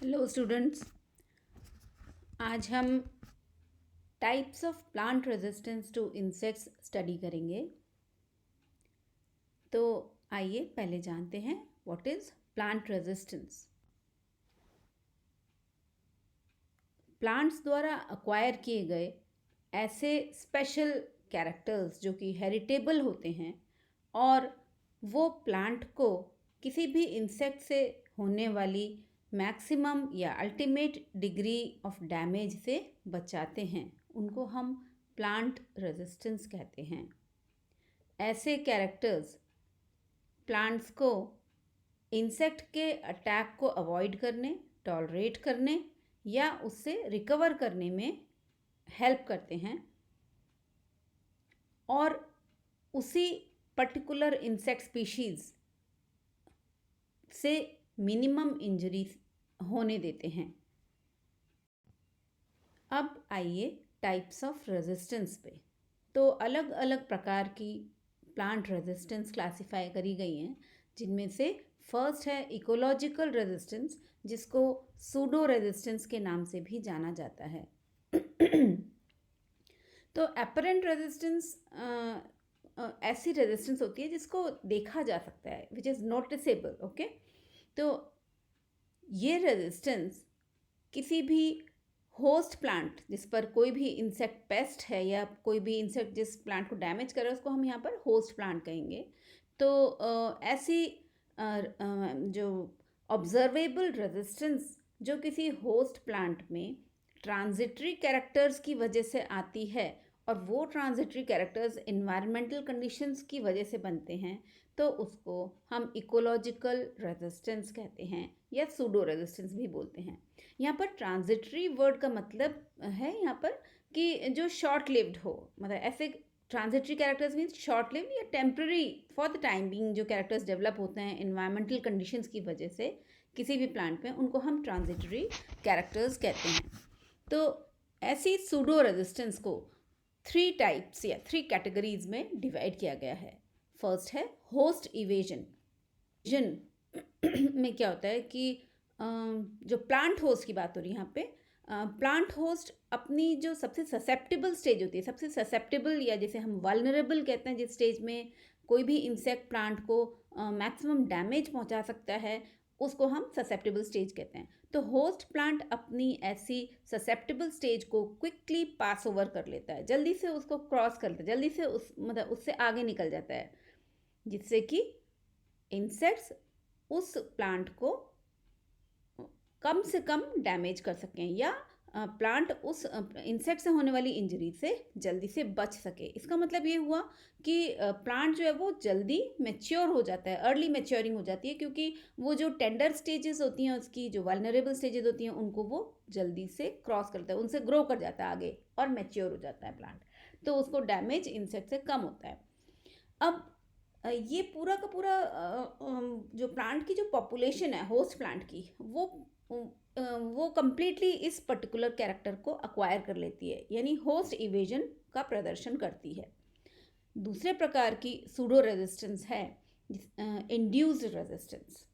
Hello students. आज हम types of plant resistance to insects study करेंगे। तो आइए पहले जानते हैं what is plant resistance. Plants द्वारा अक्वायर किए गए ऐसे स्पेशल कैरेक्टर्स जो कि हेरिटेबल होते हैं और वो प्लांट को किसी भी इंसेक्ट से होने वाली मैक्सिमम या अल्टीमेट डिग्री ऑफ डैमेज से बचाते हैं, उनको हम प्लांट रेजिस्टेंस कहते हैं। ऐसे कैरेक्टर्स प्लांट्स को इंसेक्ट के अटैक को अवॉइड करने, टॉलरेट करने या उससे रिकवर करने में हेल्प करते हैं और उसी पर्टिकुलर इंसेक्ट स्पीशीज़ से मिनिमम इंजरी होने देते हैं। अब आइए टाइप्स ऑफ रेजिस्टेंस पे। तो अलग अलग प्रकार की प्लांट रेजिस्टेंस क्लासिफाई करी गई हैं, जिनमें से फर्स्ट है इकोलॉजिकल रेजिस्टेंस, जिसको सूडो रेजिस्टेंस के नाम से भी जाना जाता है। तो एपरेंट रेजिस्टेंस ऐसी रेजिस्टेंस होती है जिसको देखा जा सकता है, विच इज़ नोटिसेबल। ओके, तो ये रेजिस्टेंस किसी भी होस्ट प्लांट जिस पर कोई भी इंसेक्ट पेस्ट है या कोई भी इंसेक्ट जिस प्लांट को डैमेज कर रहा है उसको हम यहाँ पर होस्ट प्लांट कहेंगे। तो ऐसी जो ऑब्जर्वेबल रेजिस्टेंस जो किसी होस्ट प्लांट में ट्रांजिटरी कैरेक्टर्स की वजह से आती है और वो ट्रांजिटरी कैरेक्टर्स इन्वायरमेंटल कंडीशंस की वजह से बनते हैं, तो उसको हम इकोलॉजिकल रेजिस्टेंस कहते हैं या सूडो रेजिस्टेंस भी बोलते हैं। यहाँ पर ट्रांजिटरी वर्ड का मतलब है यहाँ पर कि जो शॉर्ट लिव्ड हो, मतलब ऐसे transitory characters means short lived या temporary for the time being जो कैरेक्टर्स डेवलप होते हैं इन्वायरमेंटल कंडीशंस की वजह से किसी भी प्लांट में, उनको हम ट्रांजिटरी कैरेक्टर्स कहते हैं। तो ऐसी सूडो रेजिस्टेंस को 3 टाइप्स या 3 कैटेगरीज में डिवाइड किया गया है। फर्स्ट है होस्ट इवेजन। में क्या होता है कि जो प्लांट होस्ट की बात हो रही है यहाँ पे, प्लांट होस्ट अपनी जो सबसे ससेप्टेबल स्टेज होती है, सबसे ससेप्टेबल या जैसे हम वल्नरेबल कहते हैं, जिस स्टेज में कोई भी इंसेक्ट प्लांट को मैक्सिमम डैमेज पहुंचा सकता है, उसको हम ससेप्टेबल स्टेज कहते हैं। तो होस्ट प्लांट अपनी ऐसी ससेप्टेबल स्टेज को क्विकली पास ओवर कर लेता है, जल्दी से उसको क्रॉस कर लेता है, जल्दी से उससे आगे निकल जाता है, जिससे कि इंसेक्ट्स उस प्लांट को कम से कम डैमेज कर सकें या प्लांट उस इंसेक्ट से होने वाली इंजरी से जल्दी से बच सके। इसका मतलब ये हुआ कि प्लांट जो है वो जल्दी मैच्योर हो जाता है, अर्ली मैच्योरिंग हो जाती है, क्योंकि वो जो टेंडर स्टेजेस होती हैं, उसकी जो वल्नरेबल स्टेजेस होती हैं, उनको वो जल्दी से क्रॉस करता है, उनसे ग्रो कर जाता है आगे और मैच्योर हो जाता है प्लांट, तो उसको डैमेज इंसेक्ट से कम होता है। अब ये पूरा का पूरा जो प्लांट की जो पॉपुलेशन है होस्ट प्लांट की, वो कम्प्लीटली इस पर्टिकुलर कैरेक्टर को अक्वायर कर लेती है, यानी होस्ट इवेजन का प्रदर्शन करती है। दूसरे प्रकार की सूडो रेजिस्टेंस है इंड्यूस्ड रेजिस्टेंस।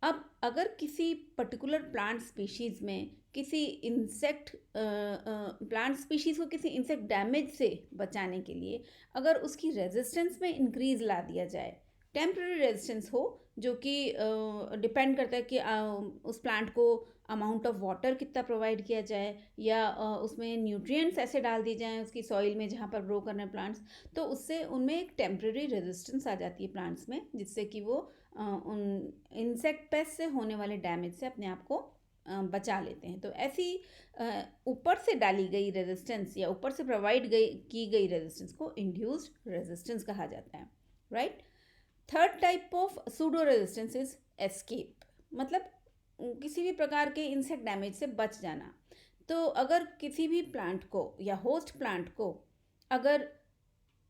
अब अगर किसी पर्टिकुलर प्लांट स्पीशीज़ में किसी इंसेक्ट प्लांट स्पीशीज़ को किसी इंसेक्ट डैमेज से बचाने के लिए अगर उसकी रेजिस्टेंस में इंक्रीज़ ला दिया जाए, टेम्प्रेरी रेजिस्टेंस हो, जो कि डिपेंड करता है कि उस प्लांट को अमाउंट ऑफ वाटर कितना प्रोवाइड किया जाए या उसमें न्यूट्रिएंट्स ऐसे डाल दिए जाएँ उसकी सॉइल में जहाँ पर ग्रो करना है प्लांट्स, तो उससे उनमें एक टेम्प्रेरी रेजिस्टेंस आ जाती है प्लांट्स में, जिससे कि वो उन इंसेक्ट पेस्ट से होने वाले डैमेज से अपने आप को बचा लेते हैं। तो ऐसी ऊपर से डाली गई रेजिस्टेंस या ऊपर से प्रोवाइड की गई रेजिस्टेंस को इंड्यूस्ड रेजिस्टेंस कहा जाता है, right. Third type of pseudo resistance is escape, मतलब किसी भी प्रकार के इंसेक्ट डैमेज से बच जाना। तो अगर किसी भी प्लांट को या होस्ट प्लांट को अगर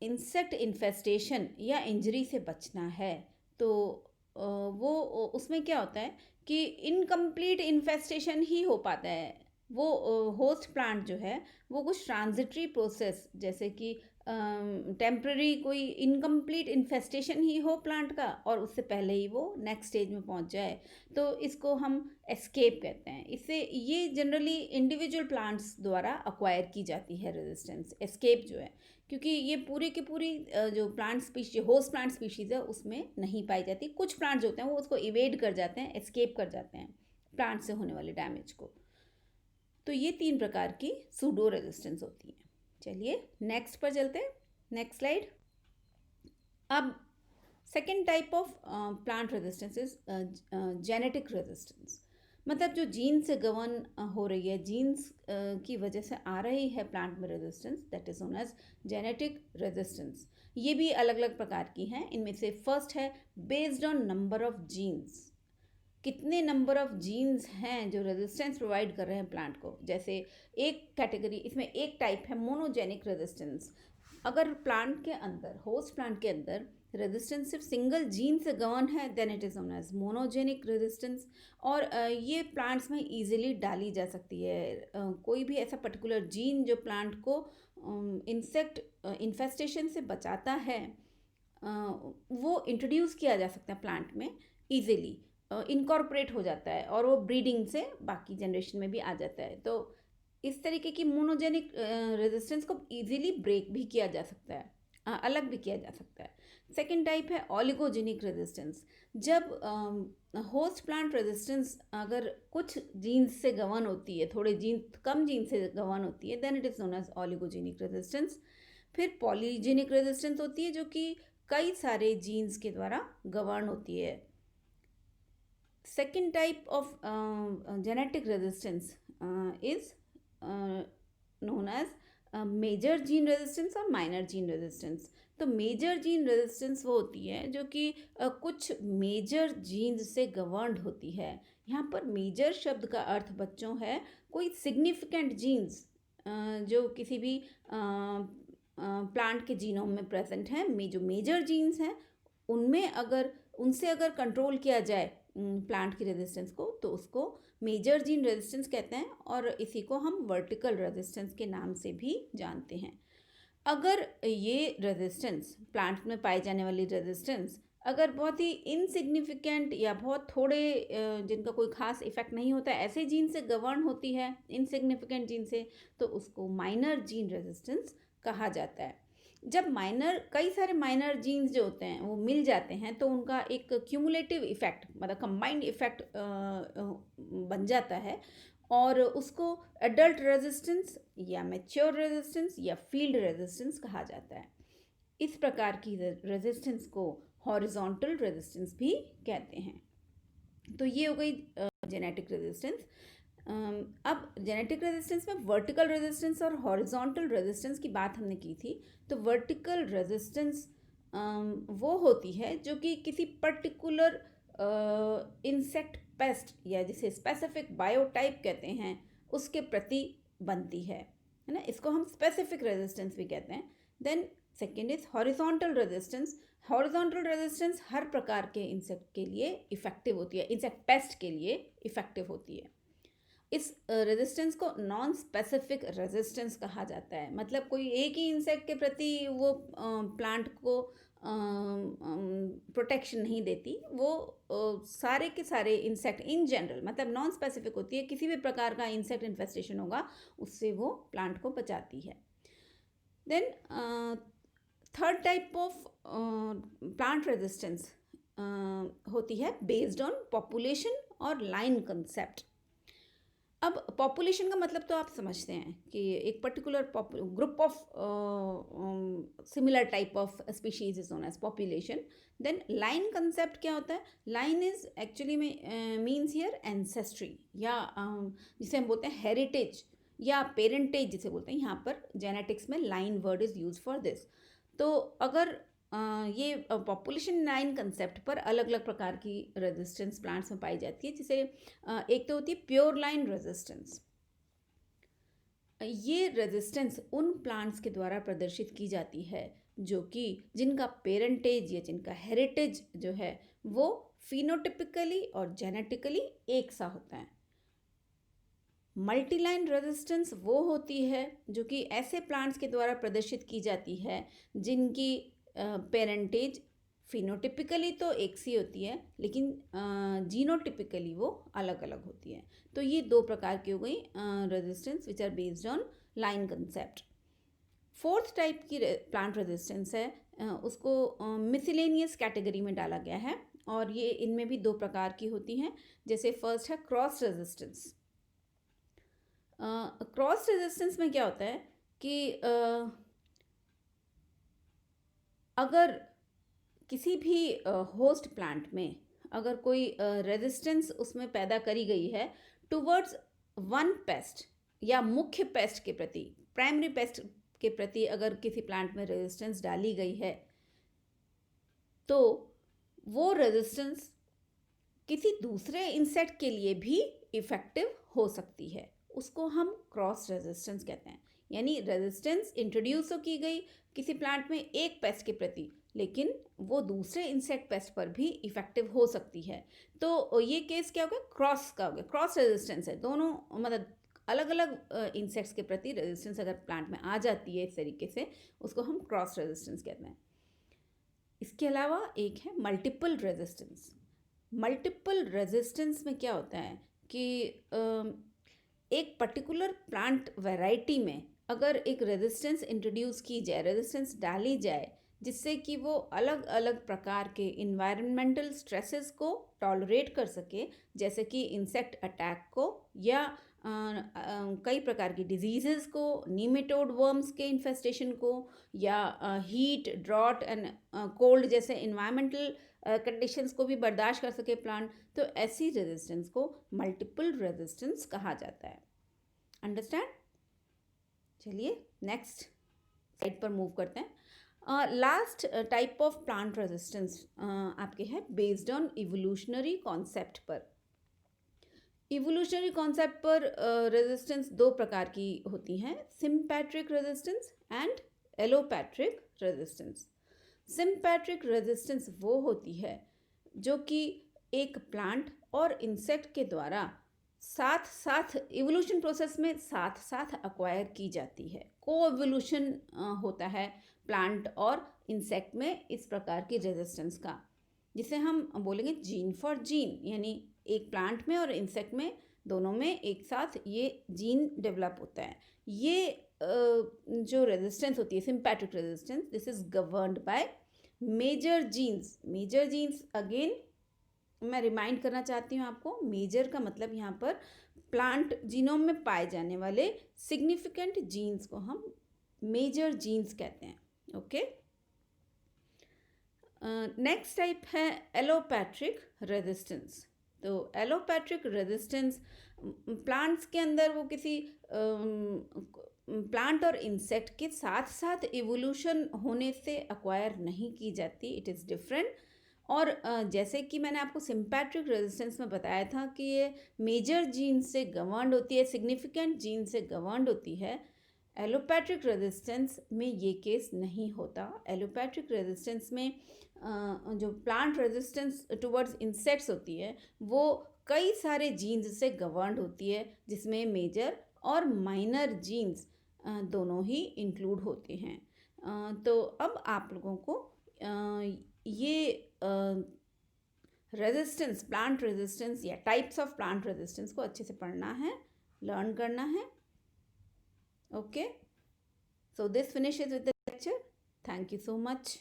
इंसेक्ट इन्फेस्टेशन या इंजरी से बचना है, तो वो उसमें क्या होता है कि इनकम्प्लीट इन्फेस्टेशन ही हो पाता है। वो होस्ट प्लांट जो है वो कुछ ट्रांजिटरी प्रोसेस, जैसे कि टेम्पररी कोई इनकम्प्लीट इन्फेस्टेशन ही हो प्लांट का और उससे पहले ही वो नेक्स्ट स्टेज में पहुंच जाए, तो इसको हम एस्केप कहते हैं। इससे ये जनरली इंडिविजुअल प्लांट्स द्वारा अक्वायर की जाती है रेजिस्टेंस, एस्केप जो है, क्योंकि ये पूरी की पूरी जो plant species, host plant species है, उसमें नहीं पाई जाती। कुछ प्लांट्स होते हैं वो उसको इवेड कर जाते हैं, एस्केप कर जाते हैं प्लांट से होने वाले डैमेज को। तो ये 3 प्रकार की सूडो रेजिस्टेंस होती है। चलिए नेक्स्ट पर चलते हैं, नेक्स्ट स्लाइड। अब second type of plant resistance is genetic resistance, मतलब जो जीन से गवर्न हो रही है, जीन्स की वजह से आ रही है प्लांट में resistance, that is known as genetic resistance. ये भी अलग अलग प्रकार की हैं। इनमें से फर्स्ट है based on number of genes, कितने नंबर ऑफ जीन्स हैं जो रेजिस्टेंस प्रोवाइड कर रहे हैं प्लांट को। जैसे एक कैटेगरी, इसमें एक टाइप है मोनोजेनिक रेजिस्टेंस। अगर प्लांट के अंदर, होस्ट प्लांट के अंदर रेजिस्टेंस सिर्फ सिंगल जीन से गवर्न है, then it is known as monogenic resistance. और ये प्लांट्स में इजीली डाली जा सकती है। कोई भी ऐसा पर्टिकुलर जीन जो प्लांट को इंसेक्ट इन्फेस्टेशन से बचाता है, वो इंट्रोड्यूस किया जा सकता है प्लांट में ईजिली, इनकॉर्पोरेट हो जाता है और वो ब्रीडिंग से बाकी जनरेशन में भी आ जाता है। तो इस तरीके की मोनोजेनिक रेजिस्टेंस को इजीली ब्रेक भी किया जा सकता है, अलग भी किया जा सकता है। सेकेंड टाइप है ओलिगोजेनिक रेजिस्टेंस। जब होस्ट प्लांट रेजिस्टेंस अगर कुछ जीन्स से गवर्न होती है, थोड़े जीन, कम जीन से गवर्न होती है, then it is known as oligogenic resistance. फिर पॉलीजेनिक रेजिस्टेंस होती है, जो कि कई सारे जीन्स के द्वारा गवर्न होती है। Second type of genetic resistance is known as major gene resistance और माइनर जीन रेजिस्टेंस। तो मेजर जीन रेजिस्टेंस वो होती है जो कि कुछ मेजर जीन्स से गवर्नड होती है। यहाँ पर मेजर शब्द का अर्थ बच्चों है कोई सिग्निफिकेंट जीन्स जो किसी भी प्लांट के जीनोम में प्रेजेंट है। जो मेजर जीन्स हैं उनमें अगर उनसे अगर कंट्रोल किया जाए प्लांट की रेजिस्टेंस को, तो उसको मेजर जीन रेजिस्टेंस कहते हैं और इसी को हम वर्टिकल रेजिस्टेंस के नाम से भी जानते हैं। अगर ये रेजिस्टेंस, प्लांट में पाई जाने वाली रेजिस्टेंस, अगर बहुत ही इनसिग्निफिकेंट या बहुत थोड़े जिनका कोई खास इफेक्ट नहीं होता है, ऐसे जीन से गवर्न होती है, इनसिग्निफिकेंट जीन से, तो उसको माइनर जीन रेजिस्टेंस कहा जाता है। जब कई सारे माइनर जीन्स जो होते हैं वो मिल जाते हैं, तो उनका एक क्यूमुलेटिव इफेक्ट, मतलब कंबाइंड इफेक्ट बन जाता है और उसको एडल्ट रेजिस्टेंस या मैच्योर रेजिस्टेंस या फील्ड रेजिस्टेंस कहा जाता है। इस प्रकार की रेजिस्टेंस को हॉरिजॉन्टल रेजिस्टेंस भी कहते हैं। तो ये हो गई जेनेटिक रेजिस्टेंस। अब जेनेटिक रेजिस्टेंस में वर्टिकल रेजिस्टेंस और हॉरिजॉन्टल रेजिस्टेंस की बात हमने की थी। तो वर्टिकल रेजिस्टेंस वो होती है जो कि किसी पर्टिकुलर इंसेक्ट पेस्ट या जिसे स्पेसिफिक बायोटाइप कहते हैं उसके प्रति बनती है ना, इसको हम स्पेसिफिक रेजिस्टेंस भी कहते हैं। Then second is horizontal resistance. Horizontal resistance हर प्रकार के इंसेक्ट के लिए इफेक्टिव होती है, इंसेक्ट पेस्ट के लिए इफेक्टिव होती है। इस रेजिस्टेंस को नॉन स्पेसिफिक रेजिस्टेंस कहा जाता है, मतलब कोई एक ही इंसेक्ट के प्रति वो प्लांट को प्रोटेक्शन नहीं देती, वो सारे के सारे इंसेक्ट इन जनरल, मतलब नॉन स्पेसिफिक होती है। किसी भी प्रकार का इंसेक्ट इन्फेस्टेशन होगा उससे वो प्लांट को बचाती है। Then third type of plant resistance होती है बेस्ड ऑन पॉपुलेशन और लाइन कंसेप्ट। अब पॉपुलेशन का मतलब तो आप समझते हैं कि एक particular group of similar type of species is known as population. Then line concept क्या होता है? लाइन इज एक्चुअली में मीन्स हियर एंसेस्ट्री, या जिसे हम बोलते हैं हेरिटेज या पेरेंटेज जिसे बोलते हैं। यहाँ पर जेनेटिक्स में line word is use for this. तो अगर ये पॉपुलेशन लाइन कंसेप्ट पर अलग अलग प्रकार की रेजिस्टेंस प्लांट्स में पाई जाती है, जिसे एक तो होती है प्योर लाइन रेजिस्टेंस। ये रेजिस्टेंस उन प्लांट्स के द्वारा प्रदर्शित की जाती है जो कि जिनका पेरेंटेज या जिनका हेरिटेज जो है वो फिनोटिपिकली और जेनेटिकली एक सा होता है। मल्टीलाइन रेजिस्टेंस वो होती है जो कि ऐसे प्लांट्स के द्वारा प्रदर्शित की जाती है जिनकी पेरेंटेज फिनोटिपिकली तो एक सी होती है, लेकिन जीनोटिपिकली वो अलग अलग होती है। तो ये दो प्रकार की हो गई resistance which are based on line concept. Fourth type की प्लांट रेजिस्टेंस है, उसको मिसलेनियस कैटेगरी में डाला गया है, और ये इनमें भी दो प्रकार की होती हैं। जैसे फर्स्ट है क्रॉस रेजिस्टेंस। क्रॉस रेजिस्टेंस में क्या होता है कि अगर किसी भी होस्ट प्लांट में अगर कोई रेजिस्टेंस उसमें पैदा करी गई है टुवर्ड्स वन पेस्ट या मुख्य पेस्ट के प्रति, प्राइमरी पेस्ट के प्रति अगर किसी प्लांट में रेजिस्टेंस डाली गई है, तो वो रेजिस्टेंस किसी दूसरे इंसेक्ट के लिए भी इफेक्टिव हो सकती है, उसको हम क्रॉस रेजिस्टेंस कहते हैं। यानी रेजिस्टेंस इंट्रोड्यूस तो की गई किसी प्लांट में एक पेस्ट के प्रति, लेकिन वो दूसरे इंसेक्ट पेस्ट पर भी इफेक्टिव हो सकती है। तो ये केस क्या हो गया, क्रॉस का हो गया, क्रॉस रेजिस्टेंस है। दोनों मतलब अलग अलग इंसेक्ट्स के प्रति रेजिस्टेंस अगर प्लांट में आ जाती है इस तरीके से, उसको हम क्रॉस रेजिस्टेंस कहते हैं। इसके अलावा एक है मल्टीपल रेजिस्टेंस। मल्टीपल रेजिस्टेंस में क्या होता है कि एक पर्टिकुलर प्लांट वैरायटी में अगर एक रेजिस्टेंस इंट्रोड्यूस की जाए, रेजिस्टेंस डाली जाए, जिससे कि वो अलग अलग प्रकार के इन्वायरमेंटल स्ट्रेसेस को टॉलरेट कर सके, जैसे कि इंसेक्ट अटैक को या कई प्रकार की डिजीज़ेस को, नीमेटोड वर्म्स के इन्फेस्टेशन को, या हीट, ड्रॉट एंड कोल्ड जैसे इन्वायरमेंटल कंडीशंस को भी बर्दाश्त कर सके प्लांट, तो ऐसी रेजिस्टेंस को मल्टीपल रेजिस्टेंस कहा जाता है। अंडरस्टैंड? चलिए नेक्स्ट साइड पर मूव करते हैं। Last type of plant resistance आपके है बेस्ड ऑन इवोल्यूशनरी कॉन्सेप्ट पर। इवोल्यूशनरी कॉन्सेप्ट पर रेजिस्टेंस दो प्रकार की होती हैं, sympatric resistance and allopatric resistance. Sympatric resistance वो होती है जो कि एक प्लांट और इंसेक्ट के द्वारा साथ साथ इवोल्यूशन प्रोसेस में साथ साथ अक्वायर की जाती है। को इवोल्यूशन होता है प्लांट और इंसेक्ट में इस प्रकार की रेजिस्टेंस का, जिसे हम बोलेंगे जीन फॉर जीन, यानी एक प्लांट में और इंसेक्ट में दोनों में एक साथ ये जीन डेवलप होता है। ये जो रेजिस्टेंस होती है sympatric resistance, this is governed by major genes. Major genes again मैं रिमाइंड करना चाहती हूँ आपको, मेजर का मतलब यहाँ पर प्लांट जीनोम में पाए जाने वाले सिग्निफिकेंट जीन्स को हम मेजर जीन्स कहते हैं। ओके, नेक्स्ट टाइप है एलोपैट्रिक रेजिस्टेंस। तो एलोपैट्रिक रेजिस्टेंस प्लांट्स के अंदर वो किसी प्लांट और इंसेक्ट के साथ साथ इवोल्यूशन होने से अक्वायर नहीं की जाती, इट इज़ डिफरेंट। और जैसे कि मैंने आपको सिम्पैट्रिक रेजिस्टेंस में बताया था कि ये मेजर जीन से गवर्न्ड होती है, सिग्निफिकेंट जीन से गवर्न्ड होती है। एलोपैट्रिक रेजिस्टेंस में ये केस नहीं होता। एलोपैट्रिक रेजिस्टेंस में जो प्लांट रेजिस्टेंस टुवर्ड्स इंसेक्ट्स होती है वो कई सारे जीन्स से गवर्न्ड होती है, जिसमें मेजर और माइनर जीन्स दोनों ही इंक्लूड होते हैं। तो अब आप लोगों को ये रेजिस्टेंस, प्लांट रेजिस्टेंस या टाइप्स ऑफ प्लांट रेजिस्टेंस को अच्छे से पढ़ना है, लर्न करना है। Okay, so this finishes with the lecture. Thank you so much.